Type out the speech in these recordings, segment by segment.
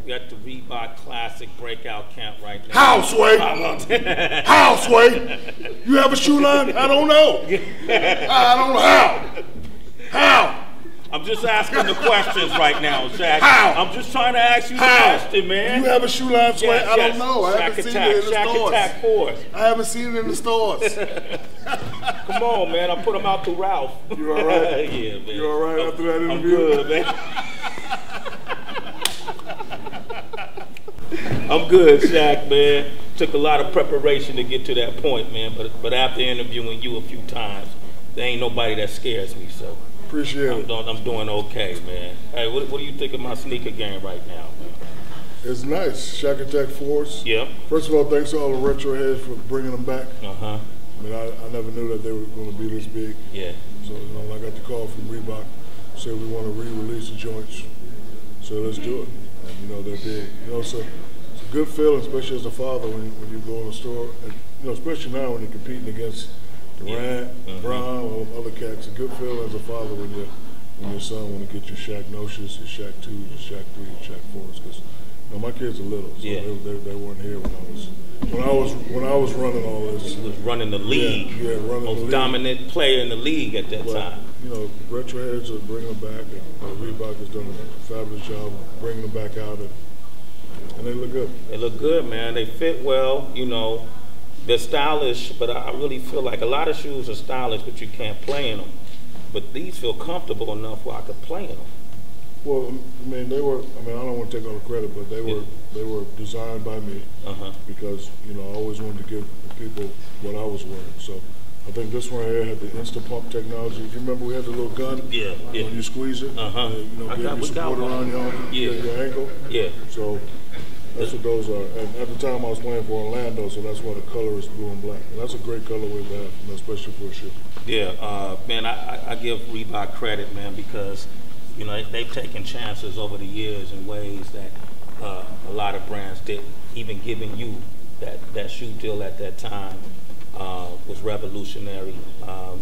We're at the Reebok Classic Breakout Camp right now. How, Sway? How, Sway? You have a shoe line? I don't know. I don't know how. How? I'm just asking the questions right now, Shaq. How? I'm just trying to ask you the question, man. You have a shoe line, Sway? Yes, I don't know. I haven't seen it in the stores. Attack Force. I haven't seen it in the stores. Come on, man. I put them out to Ralph. You all right? Yeah, man. You all right after that interview? I'm good, man. I'm good, Shaq, man. Took a lot of preparation to get to that point, man. But after interviewing you a few times, there ain't nobody that scares me, so. Appreciate it. I'm doing okay, man. Hey, what do you think of my sneaker game right now, man? It's nice. Shaq Attack Force. Yeah. First of all, thanks to all the retro heads for bringing them back. Uh-huh. I mean, I never knew that they were going to be this big. Yeah. So, you know, when I got the call from Reebok, said we want to re-release the joints. So let's do it. And, you know, they're big. You know, so it's a good feeling, especially as a father, when you go in the store. And, you know, especially now when you're competing against Durant, Brown, all them other cats. It's a good feeling as a father when your son want to get your Shaq Notions, your Shaq 2s, your Shaq 3, your Shaq 4s. Because you know, my kids are little, so they weren't here when I was running all this. Was running the league. Yeah, running most the league. Dominant player in the league at that time. You know, retro heads are bringing them back, and Reebok has done a fabulous job of bringing them back out, and they look good. They look good, man. They fit well, you know. They're stylish, but I really feel like a lot of shoes are stylish, but you can't play in them. But these feel comfortable enough where I could play in them. Well, I mean, I don't want to take all the credit, but they were designed by me because, you know, I always wanted to give people what I was wearing. So I think this one here had the instant pump technology. You remember we had the little gun? Yeah. When you squeeze it, you know, give you support around your ankle. Yeah. So that's what those are. And at the time I was playing for Orlando, so that's why the color is blue and black. And that's a great colorway to have, you know, especially for a shoe. Yeah, man, I give Reebok credit, man, because, you know, they've taken chances over the years in ways that a lot of brands didn't. Even giving you that shoe deal at that time was revolutionary. I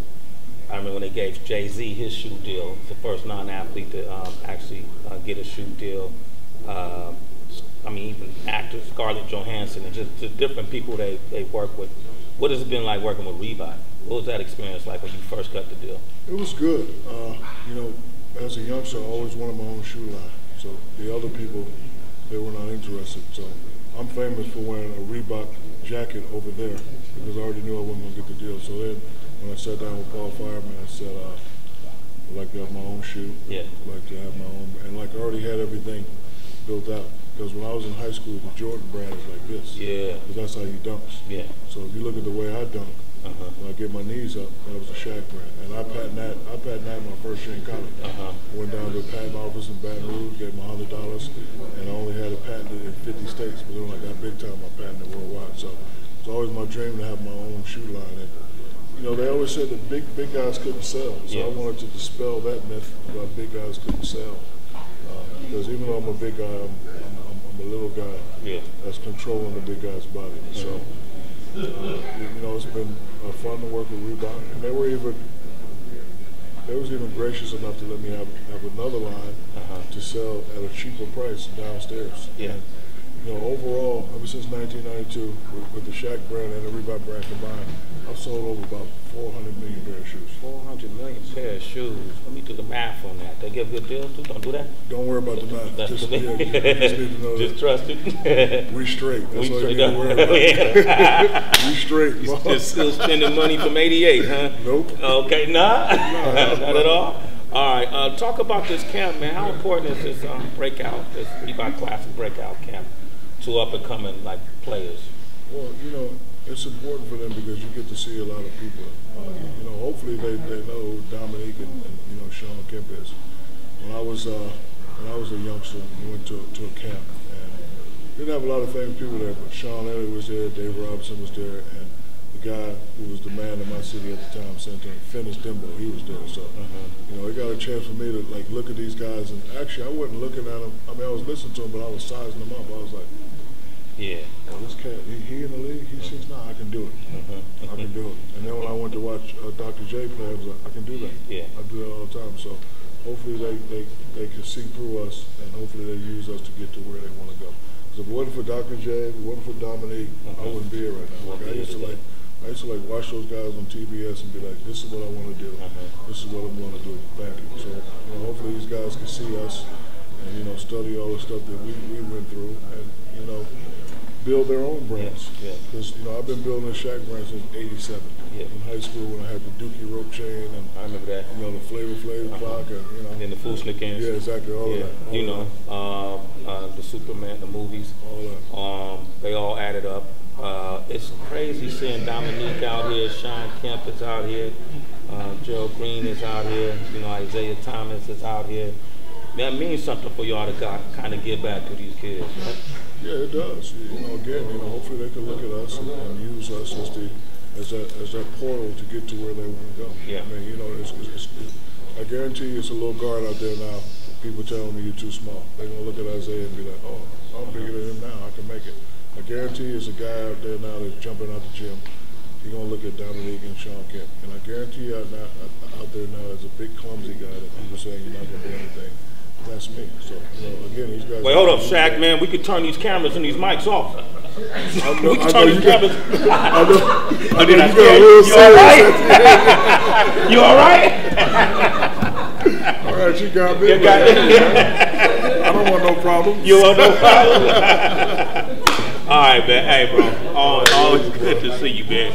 remember when they gave Jay-Z his shoe deal, the first non-athlete to actually get a shoe deal. I mean, even actors, Scarlett Johansson, and just different people they work with. What has it been like working with Reebok? What was that experience like when you first got the deal? It was good. You know, as a youngster, I always wanted my own shoe line. So the other people, they were not interested. So I'm famous for wearing a Reebok jacket over there because I already knew I wasn't going to get the deal. So then when I sat down with Paul Fireman, I said, I'd like to have my own shoe. Yeah. I'd like to have my own. And like I already had everything built out. Because when I was in high school, the Jordan brand was like this. Yeah. Because that's how you dunks. Yeah. So if you look at the way I dunk, when I get my knees up, that was the Shaq brand. And I patented that my first year in college. I went down to the patent office in Baton Rouge, gave them $100, and I only had it patented in 50 states. But then when I got big time, I patented it worldwide. So it's always my dream to have my own shoe line. And, you know, they always said that big guys couldn't sell. So I wanted to dispel that myth about big guys couldn't sell. Because even though I'm a big guy, I'm a little guy that's controlling the big guy's body. So, you know, it's been fun to work with Reebok. And they was even gracious enough to let me have another line to sell at a cheaper price downstairs. Yeah. And, you know, overall, ever since 1992, with the Shaq brand and the Reebok brand combined, I've sold over about 400 million pair of shoes. 400 million pair of shoes. Let me do the math on that. They give good deals too? Don't do that? Don't worry about the math. Just need to know just trust it. We straight. That's all you need to worry about. We straight. You still spending money from '88, huh? Nope. Okay, nah? Not at all? All right, talk about this camp, man. How important is this breakout, this Reebok Classic breakout camp to up-and-coming, like, players? Well, you know, it's important for them because you get to see a lot of people. You know, hopefully they know who Dominique and you know, Sean Kemp is. When I was a youngster, we went to a camp and didn't have a lot of famous people there, but Sean Elliott was there, Dave Robinson was there, and the guy who was the man in my city at the time, Finis Dimbo, he was there. So, you know, it got a chance for me to like look at these guys, and actually I wasn't looking at them. I mean, I was listening to them, but I was sizing them up. I was like, yeah, well, this cat, he in the league, he 6'9", I can do it. I can do it. And then when I went to watch Dr. J play, I was like, I can do that. Yeah. I do that all the time. So hopefully they can see through us, and hopefully they use us to get to where they want to go. Because if it wasn't for Dr. J, if it wasn't for Dominique, I wouldn't be here right now. Like, I used to watch those guys on TBS and be like, this is what I want to do. This is what I'm going to do. Thank you. So hopefully these guys can see us and study all the stuff that we went through, and build their own brands. Because I've been building a Shaq brand since '87. In high school when I had the Dookie rope chain and I remember that. The Flavor Flav clock and then the Fushnik cans. Yeah, exactly. All of that. The Superman, the movies. All that. They all added up. It's crazy seeing Dominique out here, Sean Kemp is out here, Gerald Green is out here, Isaiah Thomas is out here. That means something for y'all to kind of give back to these kids, right? Yeah, it does. Again, hopefully they can look at us and use us as that portal to get to where they want to go. Yeah. I mean, I guarantee you it's a little guard out there now. People telling me you're too small. They're gonna look at Isaiah and be like, "Oh, I'm bigger than him now. I can make it." I guarantee you, there's a guy out there now that's jumping out the gym. He's gonna look at Dominique and Sean Kemp, and I guarantee you out there now there's a big clumsy guy that people saying you're not gonna do anything. That's me. So again, these guys. Wait, hold up, Shaq, man. We could turn these cameras and these mics off. We can turn these cameras. I know you got a real serious. You all right? All right, you got me. I don't want no problems. You want no problems? All right, man. Hey, bro. Always good to see you, man.